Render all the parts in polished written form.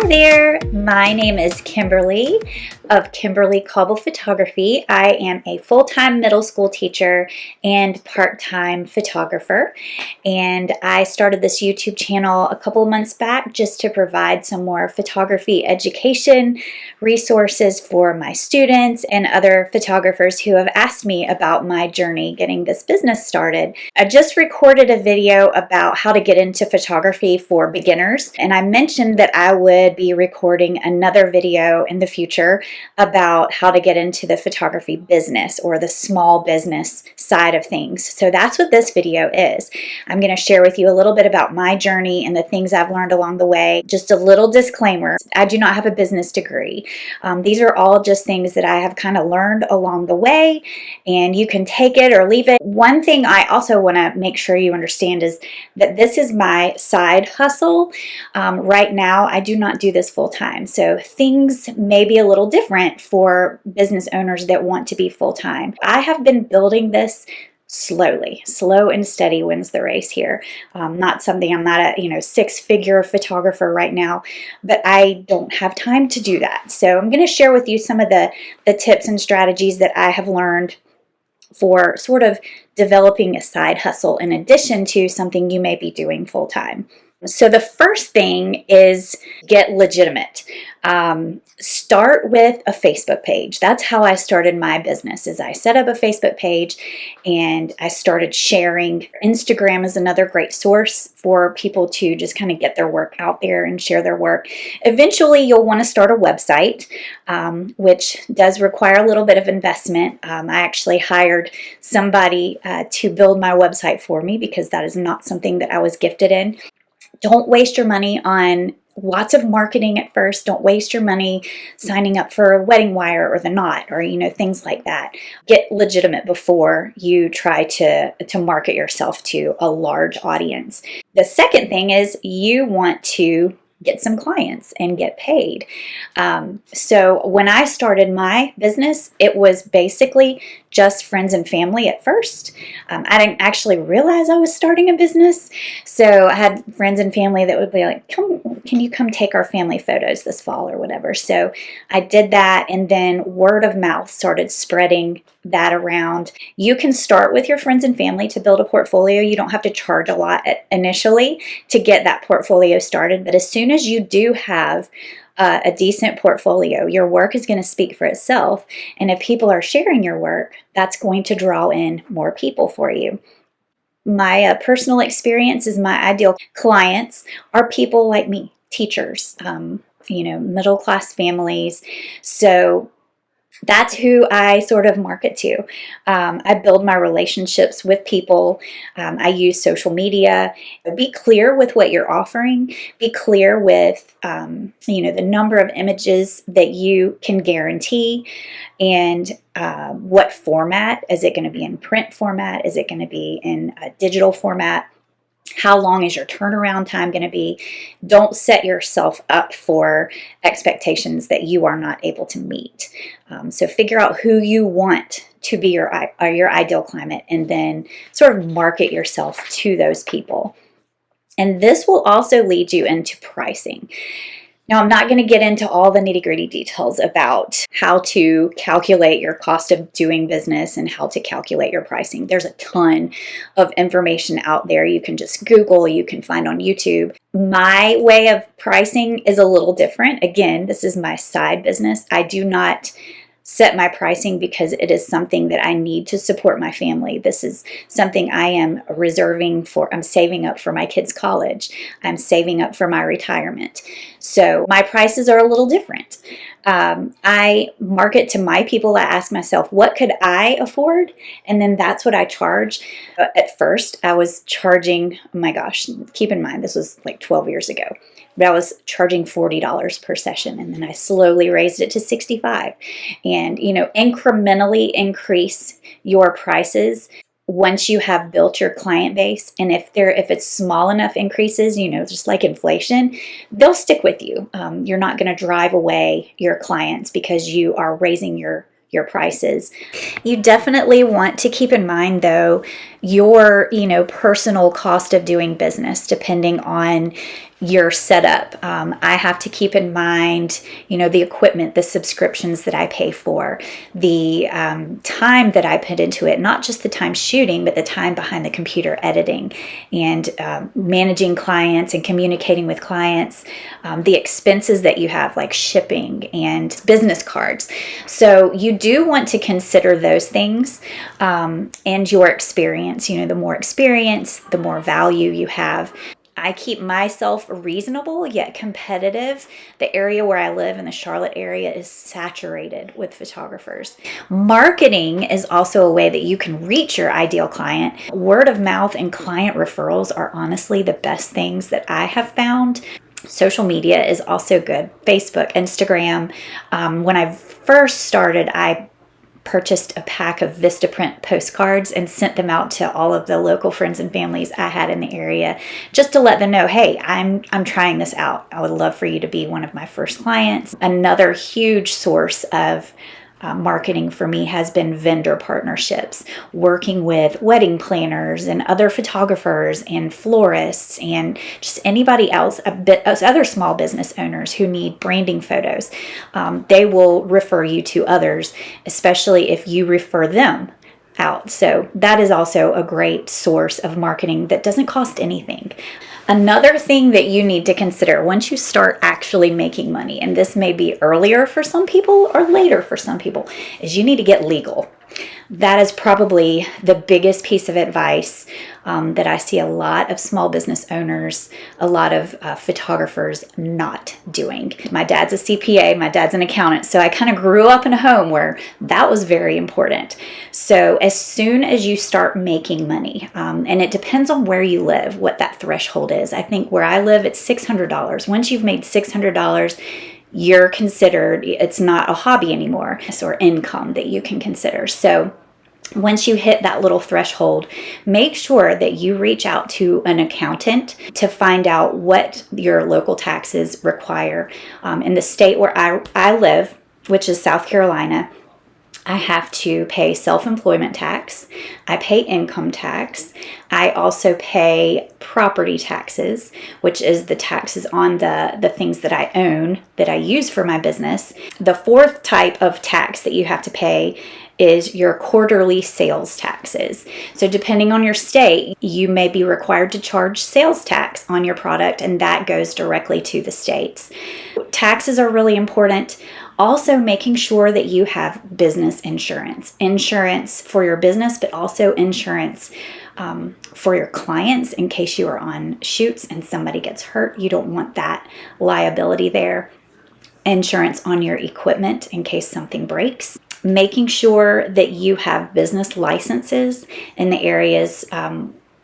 Hi there, my name is Kimberly of Kimberly Cobble Photography. I am a full-time middle school teacher and part-time photographer, and I started this YouTube channel a couple of months back just to provide some more photography education resources for my students and other photographers who have asked me about my journey getting this business started. I just recorded a video about how to get into photography for beginners, and I mentioned that I would be recording another video in the future about how to get into the photography business or the small business side of things. So that's what this video is. I'm going to share with you a little bit about my journey and the things I've learned along the way. Just a little disclaimer, I do not have a business degree. These are all just things that I have kind of learned along the way, and you can take it or leave it. One thing I also want to make sure you understand is that this is my side hustle. Right now, I do not do this full time, so things may be a little different for business owners that want to be full time. I have been building this slowly. Slow and steady wins the race here. I'm not a six-figure photographer right now, but I don't have time to do that. So I'm going to share with you some of the tips and strategies that I have learned for sort of developing a side hustle in addition to something you may be doing full time. So the first thing is get legitimate. Start with a Facebook page. That's how I started my business. Is I set up a Facebook page and I started sharing. Instagram is another great source for people to just kind of get their work out there and share their work. Eventually, you'll want to start a website, which does require a little bit of investment. I actually hired somebody to build my website for me because that is not something that I was gifted in. Don't waste your money on lots of marketing at first. Don't waste your money signing up for a wedding wire or the knot or things like that. Get legitimate before you try to market yourself to a large audience. The second thing is you want to get some clients and get paid. So when I started my business, it was basically just friends and family at first. I didn't actually realize I was starting a business. So I had friends and family that would be like, can you come take our family photos this fall or whatever? So I did that, and then word of mouth started spreading that around. You can start with your friends and family to build a portfolio. You don't have to charge a lot initially to get that portfolio started, but as soon as you do have a decent portfolio, your work is going to speak for itself. And if people are sharing your work, that's going to draw in more people for you. My personal experience is my ideal clients are people like me, teachers, middle-class families. So that's who I sort of market to. I build my relationships with people. I use social media. Be clear with what you're offering. Be clear with, the number of images that you can guarantee, and what format. Is it going to be in print format? Is it going to be in a digital format? How long is your turnaround time going to be? Don't set yourself up for expectations that you are not able to meet. So figure out who you want to be your ideal client, and then sort of market yourself to those people. And this will also lead you into pricing. Now, I'm not going to get into all the nitty-gritty details about how to calculate your cost of doing business and how to calculate your pricing. There's a ton of information out there. You can just Google, you can find on YouTube. My way of pricing is a little different. Again, this is my side business. I do not set my pricing because it is something that I need to support my family. This is something I am reserving for. I'm saving up for my kids' college. I'm saving up for my retirement. So my prices are a little different. I market to my people. I ask myself, what could I afford? And then that's what I charge. At first, I was charging, oh my gosh, keep in mind, this was like 12 years ago. But I was charging $40 per session, and then I slowly raised it to $65. And, incrementally increase your prices once you have built your client base. And if it's small enough increases, just like inflation, they'll stick with you. You're not going to drive away your clients because you are raising your prices. You definitely want to keep in mind, though, your, personal cost of doing business, depending on your setup. I have to keep in mind, the equipment, the subscriptions that I pay for, the time that I put into it, not just the time shooting, but the time behind the computer editing and managing clients and communicating with clients, the expenses that you have, like shipping and business cards. So you do want to consider those things, and your experience. The more experience, the more value you have. I keep myself reasonable yet competitive. The area where I live in the Charlotte area is saturated with photographers. Marketing is also a way that you can reach your ideal client. Word of mouth and client referrals are honestly the best things that I have found. Social media is also good. Facebook, Instagram. When I first started, I purchased a pack of Vistaprint postcards and sent them out to all of the local friends and families I had in the area, just to let them know, hey, I'm trying this out. I would love for you to be one of my first clients. Another huge source of marketing for me has been vendor partnerships, working with wedding planners and other photographers and florists and just anybody else, other small business owners who need branding photos. They will refer you to others, especially if you refer them out. So that is also a great source of marketing that doesn't cost anything. Another thing that you need to consider once you start actually making money, and this may be earlier for some people or later for some people, is you need to get legal. That is probably the biggest piece of advice that I see a lot of small business owners, a lot of photographers not doing. My dad's a CPA, my dad's an accountant, so I kind of grew up in a home where that was very important. So as soon as you start making money, and it depends on where you live, what that threshold is. I think where I live, it's $600. Once you've made $600, you're considered, it's not a hobby anymore, or income that you can consider. So once you hit that little threshold, make sure that you reach out to an accountant to find out what your local taxes require. In the state where I live, which is South Carolina, I have to pay self-employment tax. I pay income tax. I also pay property taxes, which is the taxes on the things that I own, that I use for my business. The fourth type of tax that you have to pay is your quarterly sales taxes. So depending on your state, you may be required to charge sales tax on your product, and that goes directly to the states. Taxes are really important. Also, making sure that you have business insurance. Insurance for your business, but also insurance for your clients in case you are on shoots and somebody gets hurt. You don't want that liability there. Insurance on your equipment in case something breaks. Making sure that you have business licenses in the areas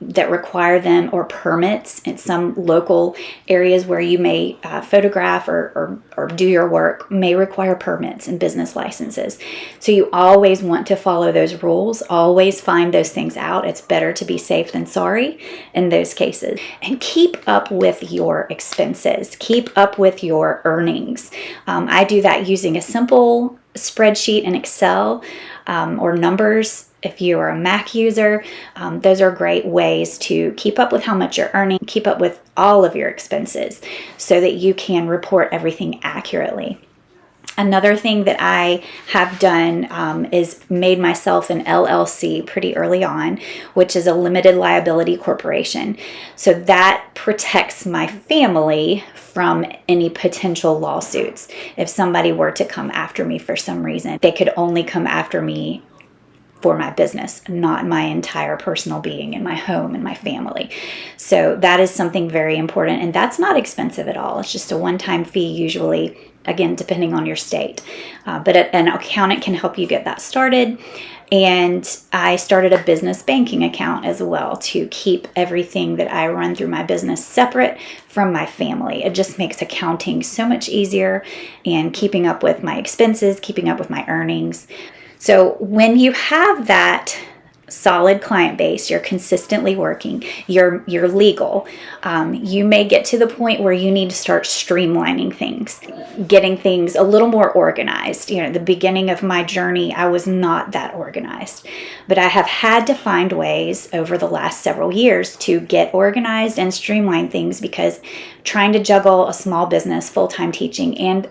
that require them, or permits in some local areas where you may photograph or do your work may require permits and business licenses. So you always want to follow those rules, always find those things out. It's better to be safe than sorry in those cases. And keep up with your expenses, keep up with your earnings. I do that using a simple spreadsheet in Excel or numbers. If you are a Mac user, those are great ways to keep up with how much you're earning, keep up with all of your expenses so that you can report everything accurately. Another thing that I have done is made myself an LLC pretty early on, which is a limited liability corporation. So that protects my family from any potential lawsuits. If somebody were to come after me for some reason, they could only come after me for my business, not my entire personal being and my home and my family. So that is something very important, and that's not expensive at all. It's just a one-time fee usually, again, depending on your state. But an accountant can help you get that started. And I started a business banking account as well to keep everything that I run through my business separate from my family. It just makes accounting so much easier and keeping up with my expenses, keeping up with my earnings. So when you have that solid client base, you're consistently working, you're legal, you may get to the point where you need to start streamlining things, getting things a little more organized. You know, the beginning of my journey, I was not that organized, but I have had to find ways over the last several years to get organized and streamline things, because trying to juggle a small business, full-time teaching, and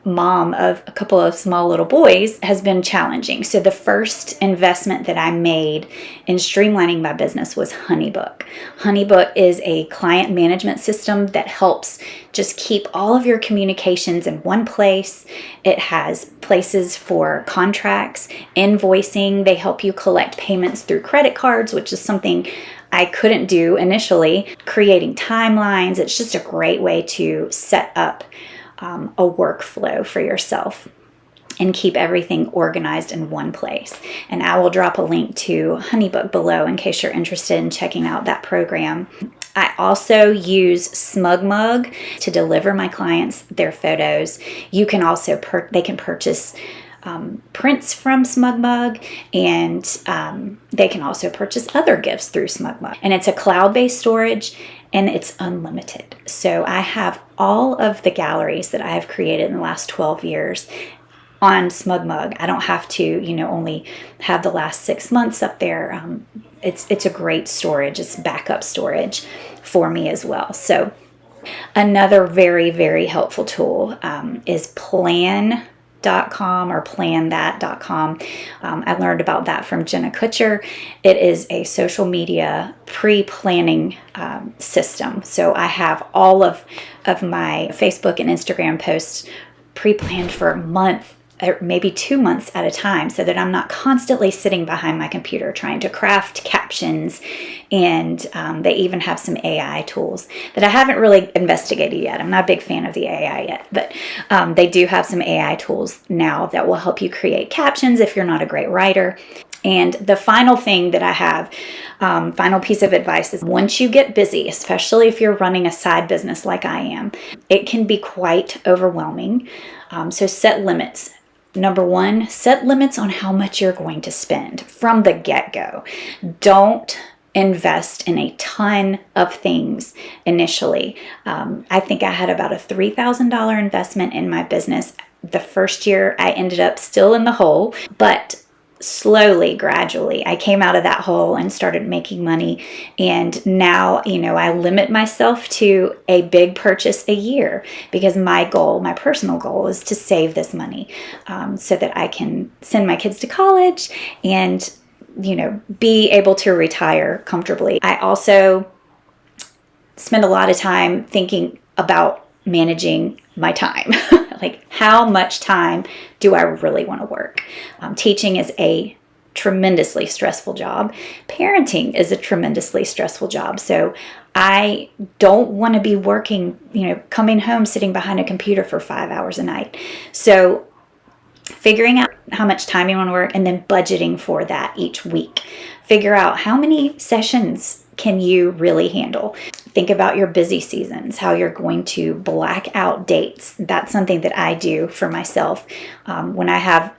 mom of a couple of small little boys has been challenging. So the first investment that I made in streamlining my business was HoneyBook. HoneyBook is a client management system that helps just keep all of your communications in one place. It has places for contracts, invoicing. They help you collect payments through credit cards, which is something I couldn't do initially. Creating timelines. It's just a great way to set up a workflow for yourself and keep everything organized in one place. And I will drop a link to HoneyBook below in case you're interested in checking out that program. I also use SmugMug to deliver my clients their photos. You can also they can purchase prints from SmugMug, and they can also purchase other gifts through SmugMug. And it's a cloud-based storage, and it's unlimited. So I have all of the galleries that I have created in the last 12 years on SmugMug. I don't have to, only have the last 6 months up there. It's a great storage. It's backup storage for me as well. So another very, very helpful tool is plan.com or planthat.com. I learned about that from Jenna Kutcher. It is a social media pre-planning system. So I have all of my Facebook and Instagram posts pre-planned for a month, or maybe 2 months at a time, so that I'm not constantly sitting behind my computer trying to craft captions. And they even have some AI tools that I haven't really investigated yet. I'm not a big fan of the AI yet, but they do have some AI tools now that will help you create captions if you're not a great writer. And the final thing that I have, final piece of advice, is once you get busy, especially if you're running a side business like I am, it can be quite overwhelming. So set limits. Number one, set limits on how much you're going to spend from the get-go. Don't invest in a ton of things initially. I think I had about a $3,000 investment in my business. The first year I ended up still in the hole, but slowly, gradually, I came out of that hole and started making money. And now, I limit myself to a big purchase a year, because my personal goal is to save this money so that I can send my kids to college and, be able to retire comfortably. I also spend a lot of time thinking about managing my time. Like, how much time do I really want to work? Teaching is a tremendously stressful job. Parenting is a tremendously stressful job. So I don't want to be working, coming home, sitting behind a computer for 5 hours a night. So figuring out how much time you want to work and then budgeting for that each week. Figure out how many sessions can you really handle. Think about your busy seasons, how you're going to black out dates. That's something that I do for myself. When I have,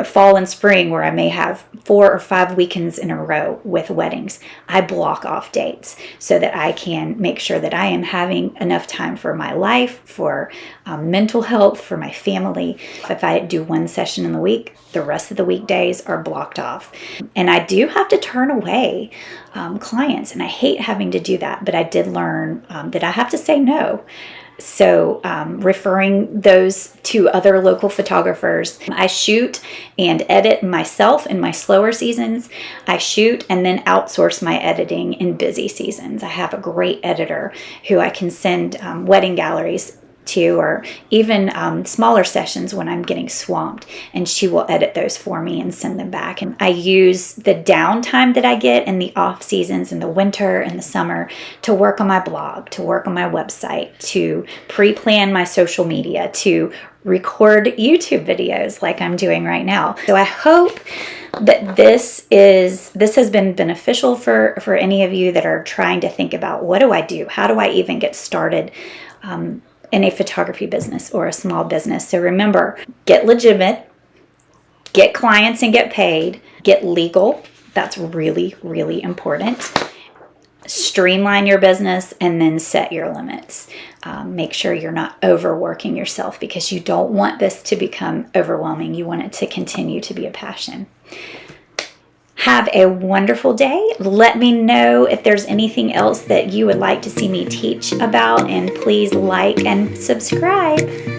fall and spring, where I may have 4 or 5 weekends in a row with weddings, I block off dates so that I can make sure that I am having enough time for my life, for mental health, for my family. If I do one session in the week, the rest of the weekdays are blocked off. And I do have to turn away clients, and I hate having to do that, but I did learn that I have to say no. So referring those to other local photographers. I shoot and edit myself in my slower seasons. I shoot and then outsource my editing in busy seasons. I have a great editor who I can send wedding galleries to, or even smaller sessions when I'm getting swamped, and she will edit those for me and send them back. And I use the downtime that I get in the off seasons, in the winter and the summer, to work on my blog, to work on my website, to pre-plan my social media, to record YouTube videos like I'm doing right now. So I hope that this has been beneficial for any of you that are trying to think about, what do I do? How do I even get started in a photography business or a small business? So remember, get legitimate, get clients and get paid, get legal, That's really, really important. Streamline your business and then set your limits. Make sure you're not overworking yourself, because you don't want this to become overwhelming. You want it to continue to be a passion. Have a wonderful day. Let me know if there's anything else that you would like to see me teach about, and please like and subscribe.